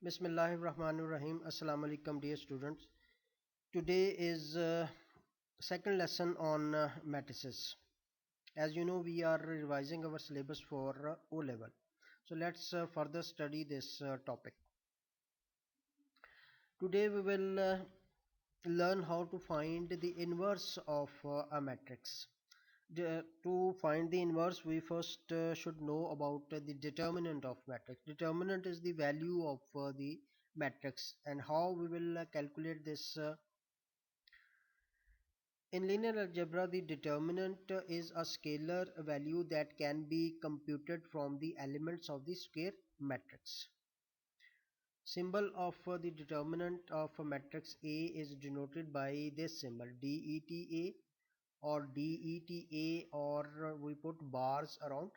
Bismillahirrahmanirrahim. Assalamu alaikum, dear students. Today is second lesson on matrices. As you know, we are revising our syllabus for O level. So let's further study this topic. Today we will learn how to find the inverse of a matrix. To find the inverse, we first should know about the determinant of matrix. Determinant is the value of the matrix, and how we will calculate this. In linear algebra, the determinant is a scalar value that can be computed from the elements of the square matrix. Symbol of the determinant of a matrix A is denoted by this symbol DETA or DETA, or we put bars around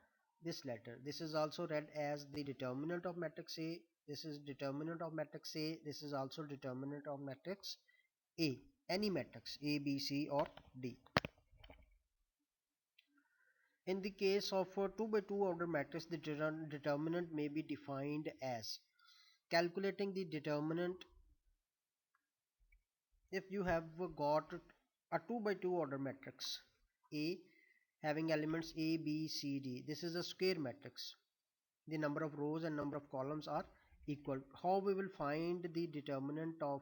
this letter. This is also read as the determinant of matrix A. This is determinant of matrix A. This is also determinant of matrix A. Any matrix A, B, C or D. In the case of a 2 by 2 order matrix, the determinant may be defined as calculating the determinant. If you have got a 2 by 2 order matrix A having elements A, B, C, D, this is a square matrix. The number of rows and number of columns are equal. How we will find the determinant of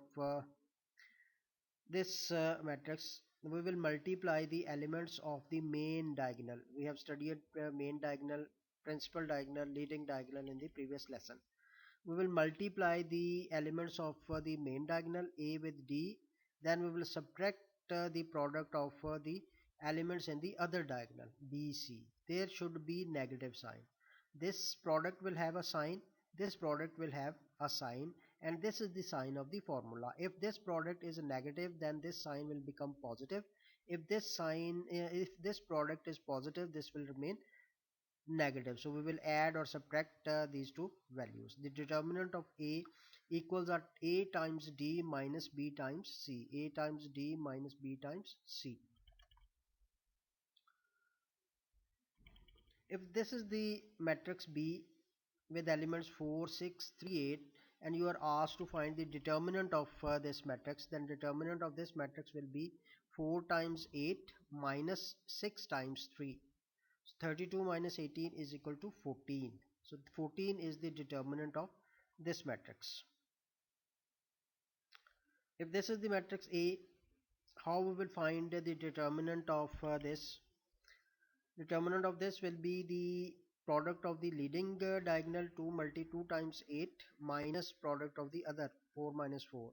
this matrix? We will multiply the elements of the main diagonal. We have studied main diagonal, principal diagonal, leading diagonal in the previous lesson. We will multiply the elements of the main diagonal A with D, then we will subtract the product of the elements in the other diagonal BC. There should be negative sign. This product will have a sign, this product will have a sign, and this is the sign of the formula. If this product is negative, then this sign will become positive. If this product is positive, this will remain negative. So we will add or subtract these two values. The determinant of A equals A times D minus B times C. A times D minus B times C. If this is the matrix B with elements 4, 6, 3, 8, and you are asked to find the determinant of this matrix, then determinant of this matrix will be 4 times 8 minus 6 times 3. 32 minus 18 is equal to 14. So 14 is the determinant of this matrix. If this is the matrix A, how we will find the determinant of this? Determinant of this will be the product of the leading diagonal 2 multi 2 times 8 minus product of the other 4 minus 4.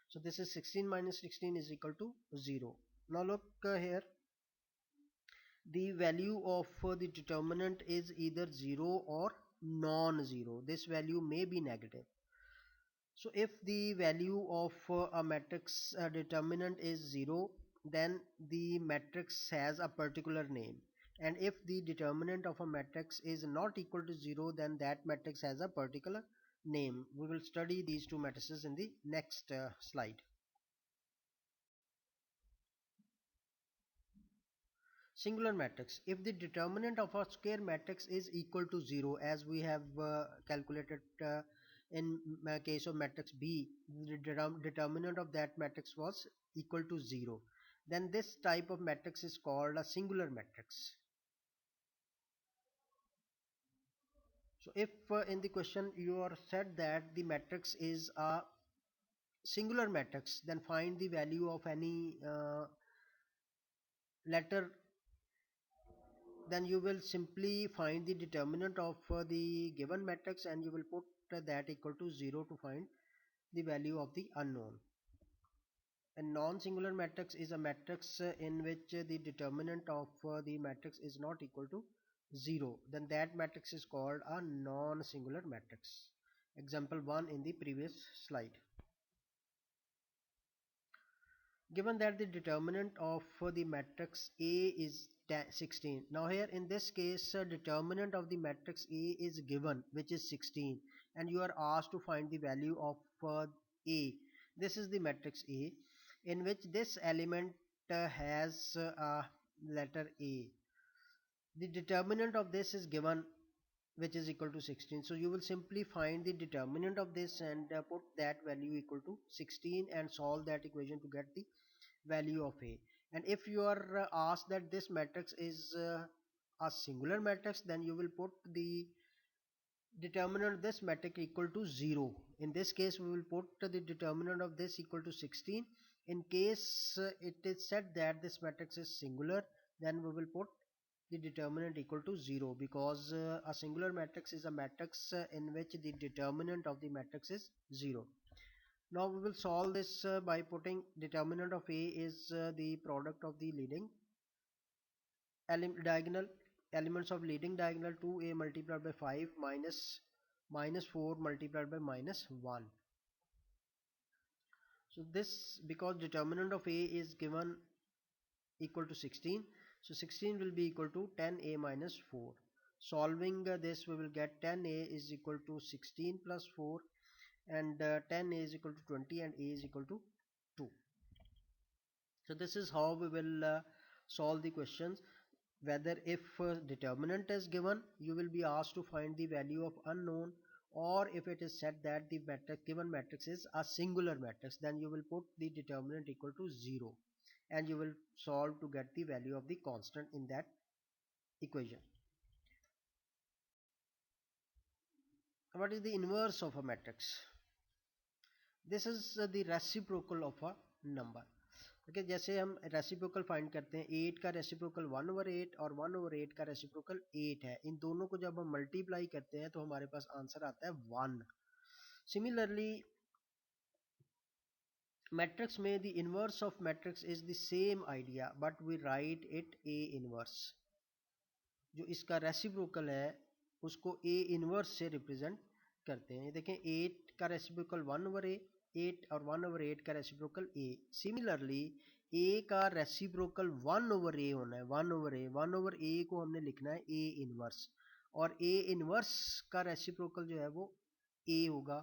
So this is 16 minus 16 is equal to 0. Now look here. The value of the determinant is either 0 or non-zero. This value may be negative. So if the value of a matrix determinant is 0, then the matrix has a particular name, and if the determinant of a matrix is not equal to 0, then that matrix has a particular name. We will study these two matrices in the next slide. Singular matrix. If the determinant of a square matrix is equal to 0, as we have calculated in case of matrix B, the determinant of that matrix was equal to 0, then this type of matrix is called a singular matrix. So if in the question you are said that the matrix is a singular matrix, then find the value of any letter, then you will simply find the determinant of the given matrix, and you will put that equal to 0 to find the value of the unknown. A non-singular matrix is a matrix in which the determinant of the matrix is not equal to 0. Then that matrix is called a non-singular matrix. Example 1 in the previous slide. Given that the determinant of the matrix A is 16. Now here in this case determinant of the matrix A is given, which is 16, and you are asked to find the value of A. This is the matrix A in which this element has a letter A. The determinant of this is given which is equal to 16. So you will simply find the determinant of this and put that value equal to 16 and solve that equation to get the value of A. And if you are asked that this matrix is a singular matrix, then you will put the determinant of this matrix equal to 0. In this case, we will put the determinant of this equal to 16. In case it is said that this matrix is singular, then we will put the determinant equal to 0, because a singular matrix is a matrix in which the determinant of the matrix is 0. Now we will solve this by putting determinant of A is the product of the leading diagonal elements of leading diagonal 2A multiplied by 5 minus 4 multiplied by minus 1. So this, because determinant of A is given equal to 16, so 16 will be equal to 10A minus 4. Solving this, we will get 10A is equal to 16 plus 4, and 10A is equal to 20, and A is equal to 2. So this is how we will solve the questions. Whether if determinant is given, you will be asked to find the value of unknown, or if it is said that the matrix, given matrix is a singular matrix, then you will put the determinant equal to 0 and you will solve to get the value of the constant in that equation. What is the inverse of a matrix? This is the reciprocal of a number. Okay जैसे हम reciprocal find करते हैं 8 का reciprocal 1/8 और 1/8 का reciprocal 8 है, इन दोनों को जब हम मल्टीप्लाई करते हैं तो हमारे पास आंसर आता है 1. सिमिलरली मैट्रिक्स में the inverse of matrix is the same idea but we write it A inverse. जो इसका रेसिप्रोकल है उसको ए इनवर्स से रिप्रेजेंट करते हैं. ये देखें 8 का रेसिप्रोकल 1/8 और 1/8 का रेसिप्रोकल ए. सिमिलरली ए का रेसिप्रोकल 1/a होना है. 1/a को हमने लिखना है ए इनवर्स, और ए इनवर्स का रेसिप्रोकल जो है वो ए होगा.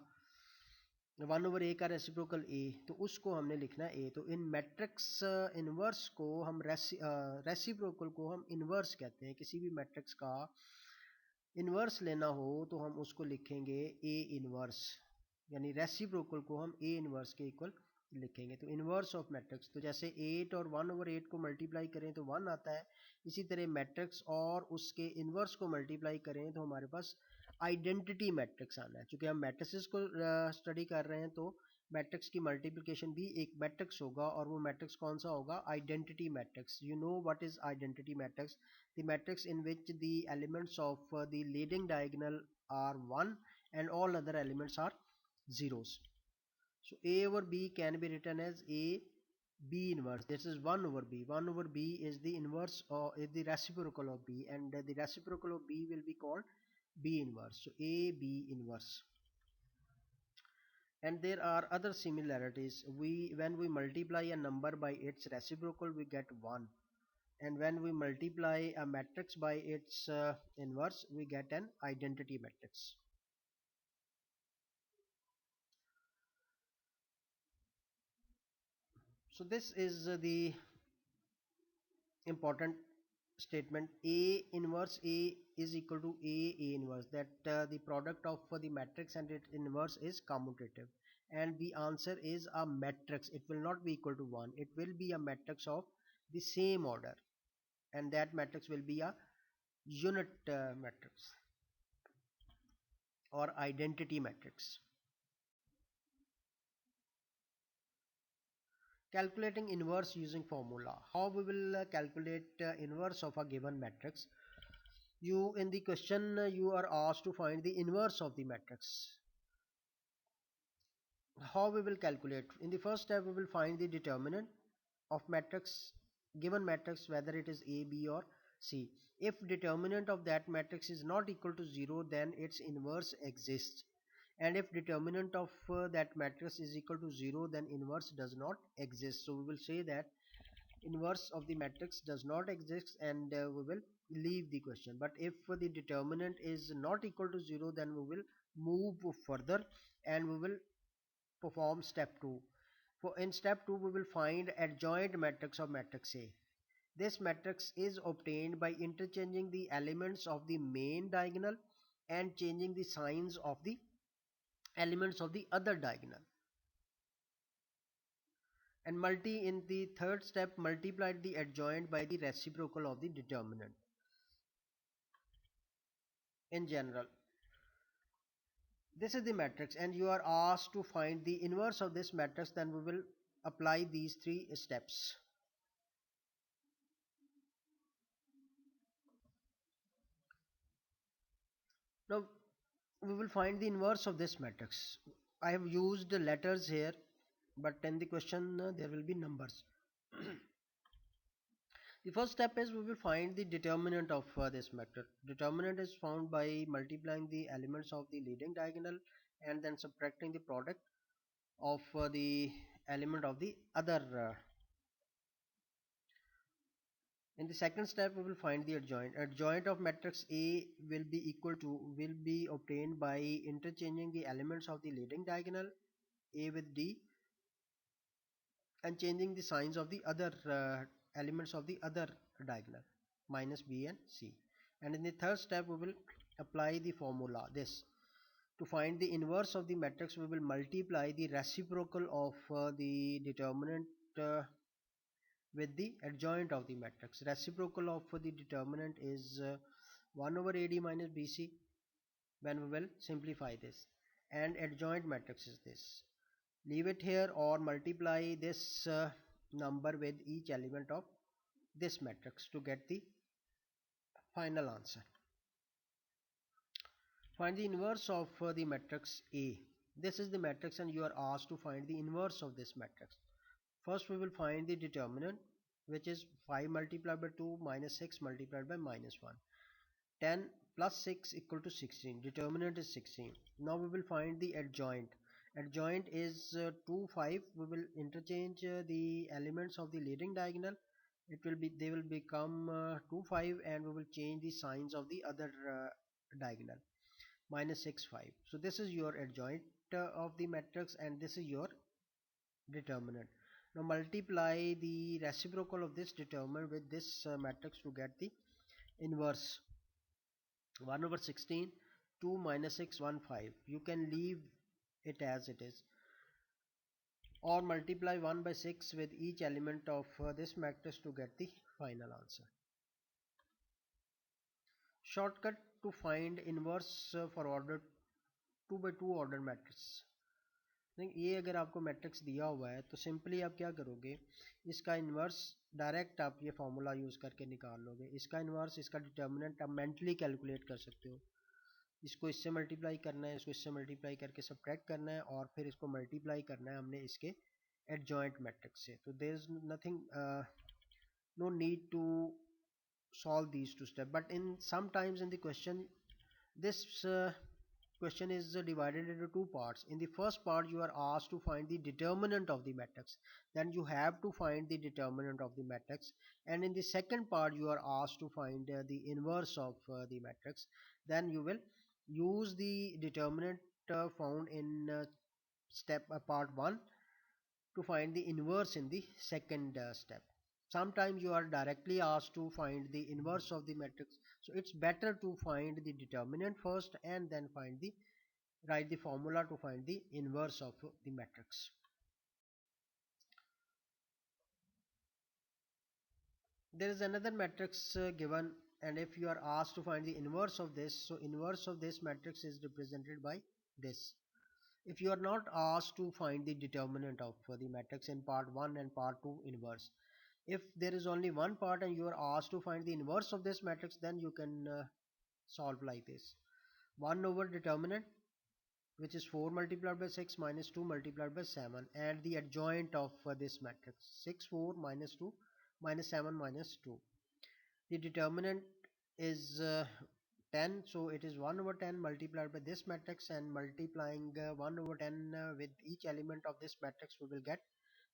1/a का रेसिप्रोकल ए, तो उसको हमने लिखना है ए. तो इन मैट्रिक्स इनवर्स को हम रेसिप्रोकल को हम इनवर्स कहते हैं. किसी भी मैट्रिक्स का इनवर्स लेना हो तो हम उसको लिखेंगे ए इनवर्स, यानी रेसिप्रोकल को हम ए इनवर्स के इक्वल लिखेंगे. तो इनवर्स ऑफ मैट्रिक्स, तो जैसे 8 और 1/8 को मल्टीप्लाई करें तो 1 आता है, इसी तरह मैट्रिक्स और उसके इनवर्स को मल्टीप्लाई करें तो हमारे पास आइडेंटिटी मैट्रिक्स आना है. क्योंकि हम मैट्रिसेस को स्टडी कर रहे हैं तो मैट्रिक्स की मल्टीप्लिकेशन भी एक मैट्रिक्स होगा, और वो मैट्रिक्स कौन सा होगा? Identity matrix. You know what is identity matrix? The matrix in which the elements of the leading diagonal are 1 and all other elements are zeros. So A over B can be written as A B inverse. This is 1/b. 1/b is the inverse or is the reciprocal of B, and the reciprocal of B will be called B inverse. So A B inverse. And there are other similarities. When we multiply a number by its reciprocal, we get 1, and when we multiply a matrix by its inverse, we get an identity matrix. So this is the important statement. A inverse A is equal to A inverse, that the product of the matrix and its inverse is commutative, and the answer is a matrix. It will not be equal to 1, it will be a matrix of the same order, and that matrix will be a unit matrix or identity matrix. Calculating inverse using formula. How we will calculate inverse of a given matrix? You, in the question, you are asked to find the inverse of the matrix. How we will calculate? In the first step, we will find the determinant of matrix, given matrix, whether it is A, B or C. If determinant of that matrix is not equal to 0, then its inverse exists, and if determinant of that matrix is equal to 0, then inverse does not exist. So we will say that inverse of the matrix does not exist, and we will leave the question. But if the determinant is not equal to 0, then we will move further and we will perform step 2. For in step 2, we will find adjoint matrix of matrix A. This matrix is obtained by interchanging the elements of the main diagonal and changing the signs of the elements of the other diagonal. And in the third step, multiplied the adjoint by the reciprocal of the determinant. In general, this is the matrix and you are asked to find the inverse of this matrix, then we will apply these three steps. Now we will find the inverse of this matrix. I have used the letters here, but in the question there will be numbers. The first step is we will find the determinant of this matrix. Determinant is found by multiplying the elements of the leading diagonal and then subtracting the product of the element of the other. In the second step, we will find the adjoint. Adjoint of matrix A will be obtained by interchanging the elements of the leading diagonal A with D and changing the signs of the other elements of the other diagonal minus B and C. And in the third step, we will apply the formula this. To find the inverse of the matrix, we will multiply the reciprocal of the determinant with the adjoint of the matrix. Reciprocal of the determinant is 1 over AD minus BC when we will simplify this, and adjoint matrix is this. Leave it here or multiply this number with each element of this matrix to get the final answer. Find the inverse of the matrix A. This is the matrix and you are asked to find the inverse of this matrix. First we will find the determinant, which is 5 multiplied by 2 minus 6 multiplied by minus 1. 10 plus 6 equal to 16. Determinant is 16. Now we will find the adjoint. Adjoint is 2, 5. We will interchange the elements of the leading diagonal. They will become 2, 5, and we will change the signs of the other diagonal minus 6, 5. So this is your adjoint of the matrix and this is your determinant. Now multiply the reciprocal of this determinant with this matrix to get the inverse. 1 over 16, 2 minus 6, 1, 5. You can leave it as it is or multiply 1 by 6 with each element of this matrix to get the final answer. Shortcut to find inverse for order 2 by 2 order matrix. ये अगर आपको matrix दिया हुआ है तो simply आप क्या करोगे, इसका इन्वर्स डायरेक्ट आप ये फॉर्मूला यूज़ करके निकाल लोगे. इसका इन्वर्स, इसका डिटर्मिनेंट आप मेंटली कैलकुलेट कर सकते हो. इसको इससे मल्टीप्लाई करना है, इसको इससे मल्टीप्लाई करके सब्ट्रैक्ट करना है और फिर इसको मल्टीप्लाई करना है हमने इसके एडजॉइंट मैट्रिक्स से. तो there is nothing, no need to solve these two steps, but in sometimes in the question this question is divided into two parts. In the first part you are asked to find the determinant of the matrix, then you have to find the determinant of the matrix, and in the second part you are asked to find the inverse of the matrix. Then you will use the determinant found in part 1 to find the inverse in the second step. Sometimes you are directly asked to find the inverse of the matrix, so it's better to find the determinant first and then write the formula to find the inverse of the matrix. There is another matrix given, and if you are asked to find the inverse of this, so inverse of this matrix is represented by this. If you are not asked to find the determinant of the matrix in part 1 and part 2 inverse, if there is only one part and you are asked to find the inverse of this matrix, then you can solve like this. 1 over determinant, which is 4 multiplied by 6 minus 2 multiplied by 7, and the adjoint of this matrix 6 4 minus 2 minus 7 minus 2. The determinant is 10, so it is 1 over 10 multiplied by this matrix, and multiplying 1 over 10 with each element of this matrix we will get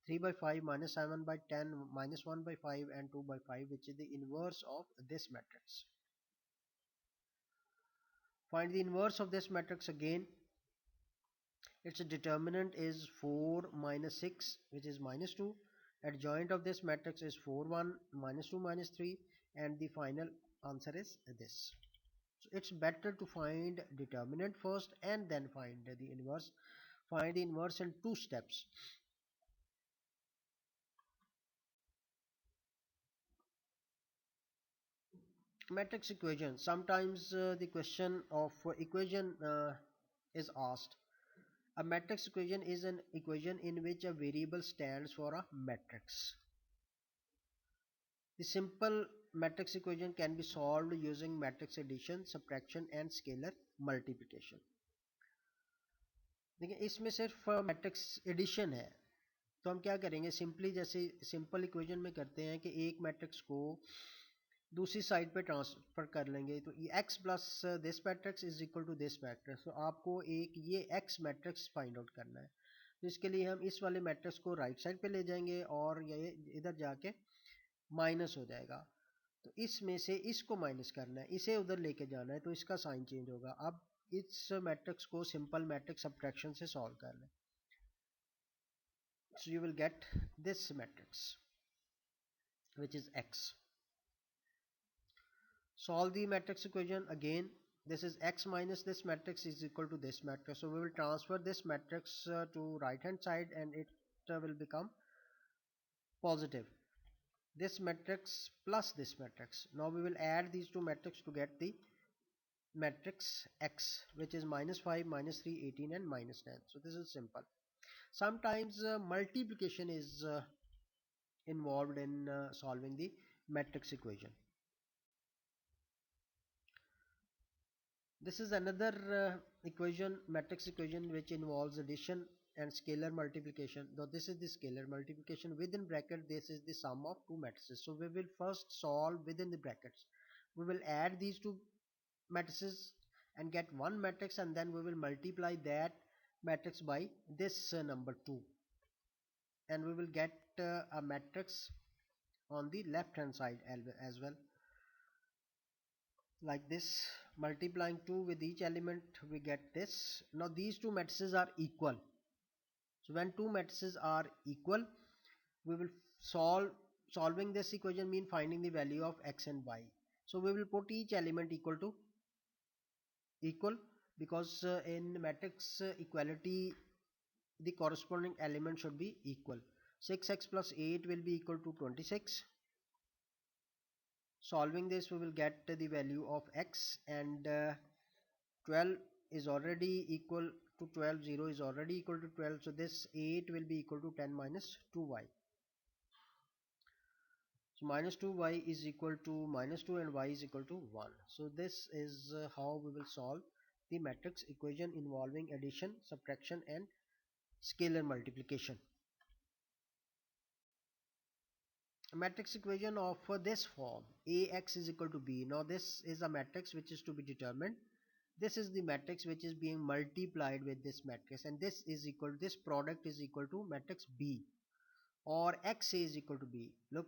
3 by 5 minus 7 by 10 minus 1 by 5 and 2 by 5, which is the inverse of this matrix. Find the inverse of this matrix again. Its determinant is 4 minus 6, which is minus 2. Adjoint of this matrix is 4 1 minus 2 minus 3, and the final answer is this. So it's better to find determinant first and then find the inverse. Find the inverse in two steps. Matrix equation. Sometimes the question of equation is asked. A matrix equation is an equation in which a variable stands for a matrix. The simple matrix equation can be solved using matrix addition, subtraction and scalar multiplication. देखिए इसमें सिर्फ matrix addition है, तो हम क्या करेंगे, simply जैसे simple equation में करते हैं कि एक मैट्रिक्स को दूसरी साइड पे ट्रांसफर कर लेंगे, तो x plus this matrix is equal to this matrix, तो आपको एक ये x मैट्रिक्स फाइंड आउट करना है। तो इसके लिए हम इस वाले मैट्रिक्स को राइट साइड पे ले जाएंगे और ये इधर जाके माइनस हो जाएगा, तो इसमें से इसको माइनस करना है, इसे उधर लेके जाना है, तो इसका साइन चेंज होगा। अब इस मैट्रिक्स को सिंपल मैट्रिक्स सब्ट्रैक्शन से सॉल्व कर लें, so you will get this matrix which is x. Solve the matrix equation again. This is x minus this matrix is equal to this matrix, so we will transfer this matrix to right hand side and it will become positive. This matrix plus this matrix, now we will add these two matrices to get the matrix x, which is minus 5, minus 3, 18 and minus 10. So this is simple. Sometimes multiplication is involved in solving the matrix equation. This is another equation, matrix equation, which involves addition and scalar multiplication. Though this is the scalar multiplication, within bracket this is the sum of two matrices. So we will first solve within the brackets. We will add these two matrices and get one matrix, and then we will multiply that matrix by this number 2, and we will get a matrix on the left hand side as well, like this. Multiplying 2 with each element we get this. Now these two matrices are equal, so when two matrices are equal we will solving this equation mean finding the value of x and y. So we will put each element equal to equal, because in matrix equality the corresponding element should be equal. 6x plus 8 will be equal to 26. Solving this we will get the value of x, and 12 is already equal to 12, 0 is already equal to 12, so this 8 will be equal to 10 minus 2y. So minus 2y is equal to minus 2 and y is equal to 1. So this is how we will solve the matrix equation involving addition, subtraction and scalar multiplication. A matrix equation of this form, ax is equal to b. Now this is a matrix which is to be determined. This is the matrix which is being multiplied with this matrix, and this is equal, this product is equal to matrix b, or x is equal to b. Look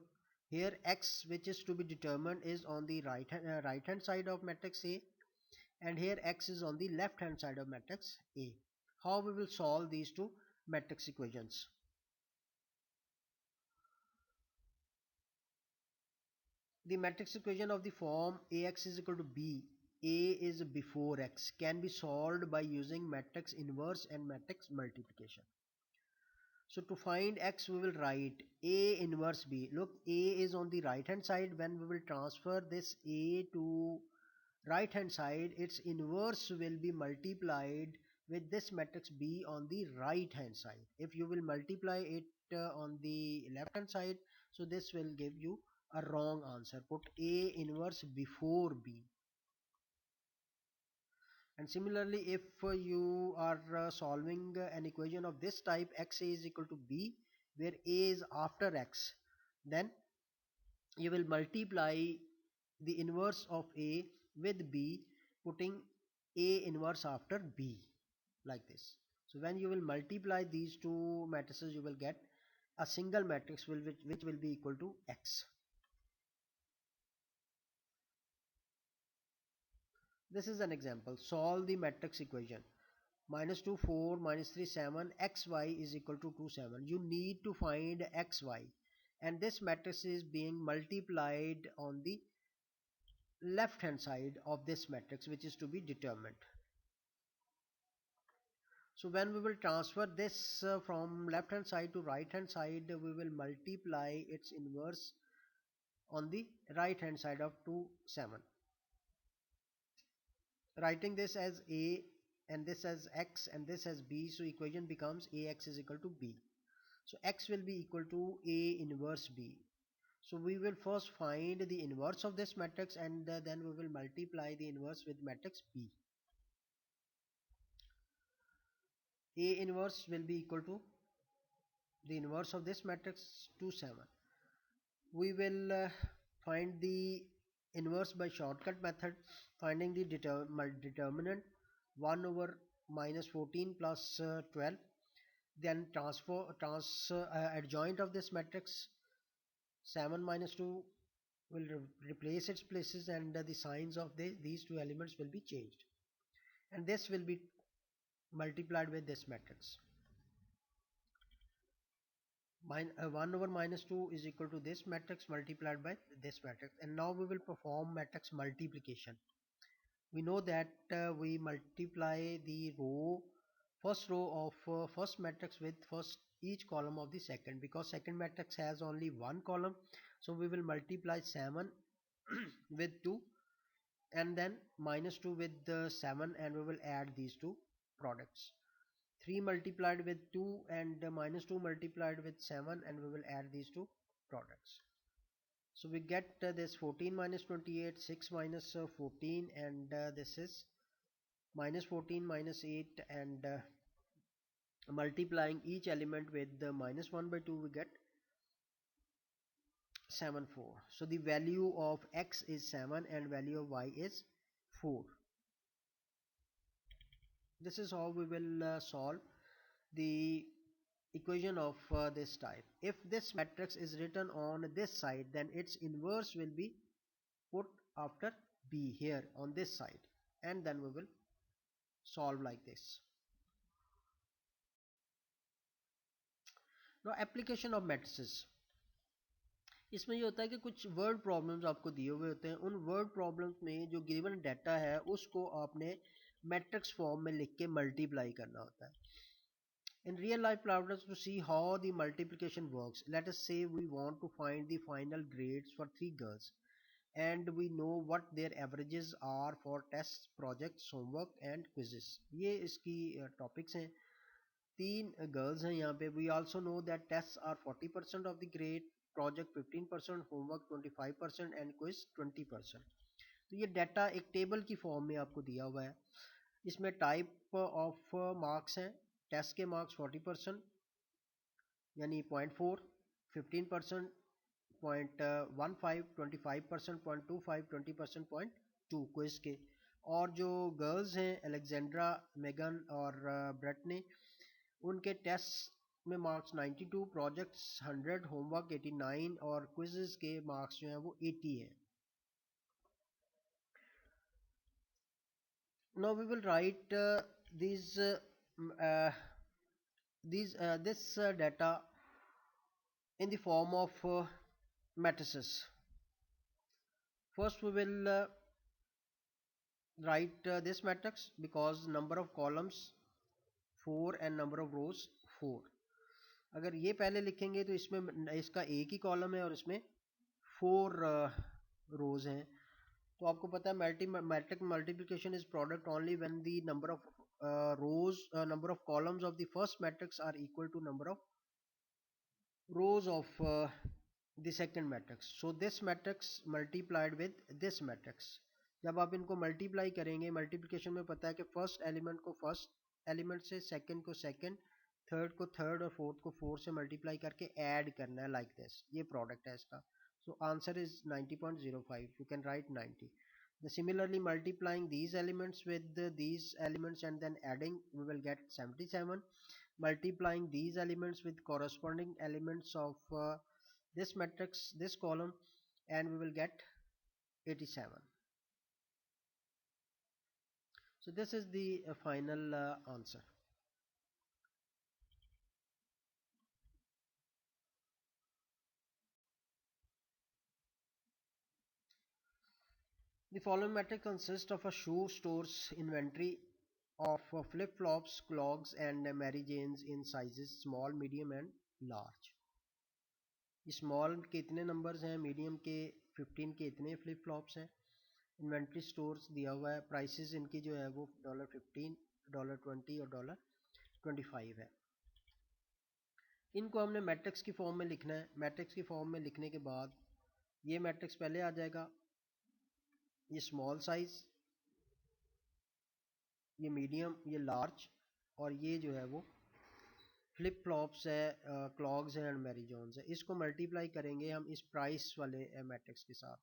here, x which is to be determined is on the right hand side of matrix A, and here x is on the left hand side of matrix A. How we will solve these two matrix equations? The matrix equation of the form ax is equal to b, a is before x, can be solved by using matrix inverse and matrix multiplication. So to find x we will write a inverse b. Look, a is on the right hand side. When we will transfer this a to right hand side, its inverse will be multiplied with this matrix b on the right hand side. If you will multiply it on the left hand side, so this will give you a wrong answer. Put a inverse before b. And similarly, if you are solving an equation of this type, x is equal to b, where a is after x, then you will multiply the inverse of a with b, putting a inverse after b, like this. So when you will multiply these two matrices, you will get a single matrix which will be equal to x. This is an example. Solve the matrix equation. Minus 2 4, minus 3 7, xy is equal to 2 7. You need to find xy, and this matrix is being multiplied on the left hand side of this matrix which is to be determined. So when we will transfer this from left hand side to right hand side, we will multiply its inverse on the right hand side of 2 7, writing this as a and this as x and this as b. So equation becomes ax is equal to b. So x will be equal to a inverse b. So we will first find the inverse of this matrix, and then we will multiply the inverse with matrix b. A inverse will be equal to the inverse of this matrix 2 7. We will find the inverse by shortcut method, finding the determinant 1 over minus 14 plus 12. Then adjoint of this matrix 7 minus 2 will replace its places, and the signs of these two elements will be changed, and this will be multiplied with this matrix. 1 over minus 2 is equal to this matrix multiplied by this matrix. And now we will perform matrix multiplication. We know that we multiply the first row of first matrix with first each column of the second, because second matrix has only one column. So we will multiply 7 with 2, and then minus 2 with the 7, and we will add these two products. 3 multiplied with 2 and minus 2 multiplied with 7, and we will add these two products. So we get this 14 minus 28, 6 minus 14, and this is minus 14 minus 8, and multiplying each element with the minus 1 by 2, we get 7 4. So the value of x is 7 and value of y is 4. This is how we will solve the equation of this type. If this matrix is written on this side, then its inverse will be put after b here on this side, and then we will solve like this. Now application of matrices. इसमें ये होता है कि कुछ word problems आपको दिए हुए होते हैं. उन वर्ड प्रॉब्लम्स में जो गिवन डाटा है उसको आपने मैट्रिक्स फॉर्म में लिख के मल्टीप्लाई करना होता है. In real life problems, to see how the multiplication works, let us say we want to find the final grades for 3 girls, and we know what their averages are for tests, projects, homework and quizzes. ये इसकी topics हैं. 3 girls हैं यहाँ पे. We also know that tests are 40% of the grade, project 15%, homework 25% and quiz 20%. तो ये data एक table की फॉर्म में आपको दिया हुआ है. इसमें टाइप ऑफ मार्क्स हैं. टेस्ट के मार्क्स 40% यानी 0.4, 15%, 0.15, 25%, 0.25, 20%, 0.2 क्विज के. और जो गर्ल्स हैं अलेक्जेंड्रा, मेगन और ब्रेटनी, उनके टेस्ट में मार्क्स 92, प्रोजेक्ट्स 100, होमवर्क 89 और क्विजेस के मार्क्स जो हैं वो 80 हैं. Now we will write this data in the form of matrices. First we will write this matrix, because number of columns 4 and number of rows 4. अगर ये पहले लिखेंगे तो इसमें इसका एक ही कॉलम है और इसमें 4 रोज हैं. तो आपको पता है matrix multiplication is product only when the number of number of columns of the first matrix are equal to number of rows of the second matrix. So this matrix multiplied with this matrix. जब आप इनको multiply करेंगे, multiplication में पता है कि first element को first element से, सेकंड को सेकंड, थर्ड को थर्ड और फोर्थ को फोर्थ से मल्टीप्लाई करके ऐड करना है लाइक दिस. ये प्रोडक्ट है इसका. So answer is 90.05. You can write 90. Similarly, multiplying these elements with these elements and then adding, we will get 77. Multiplying these elements with corresponding elements of this matrix, this column, and we will get 87. So this is the final answer. The following matrix consists of a shoe store's inventory of flip-flops, clogs and Mary Janes in sizes small, medium and large. ये small के इतने numbers हैं, medium के 15 के इतने flip flops हैं. Inventory stores दिया हुआ है. प्राइसेस इनकी जो है वो $15, $20 और $25 है. इनको हमने मैट्रिक्स की फॉर्म में लिखना है. मैट्रिक्स की फॉर्म में लिखने के बाद ये मैट्रिक्स पहले आ जाएगा, ये स्मॉल साइज, ये मीडियम, ये लार्ज और ये जो है वो फ्लिप फ्लॉप्स है, क्लॉग्स है एंड मैरी जॉन्स है. इसको मल्टीप्लाई करेंगे हम इस प्राइस वाले मैट्रिक्स के साथ.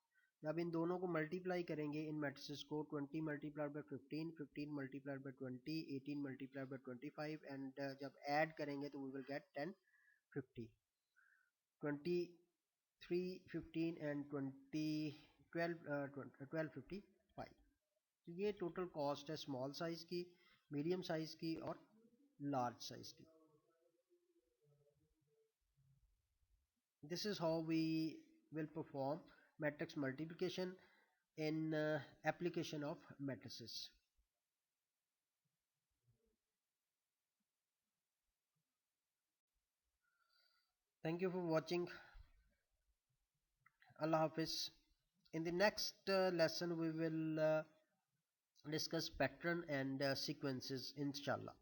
जब इन दोनों को मल्टीप्लाई करेंगे इन मैट्रिक्स को, 20 multiplied by 15, 15 multiplied by 20, 18 multiplied by 25 and जब ऐड करेंगे तो वी विल गेट 10, 50, 23, 15 एंड 20, 12, 55. तो ये टोटल कॉस्ट है स्मॉल साइज की, मीडियम साइज की और लार्ज साइज की. This is how we will perform matrix multiplication in application of matrices. Thank you for watching. Allah Hafiz. In the next lesson we will discuss pattern and sequences inshallah.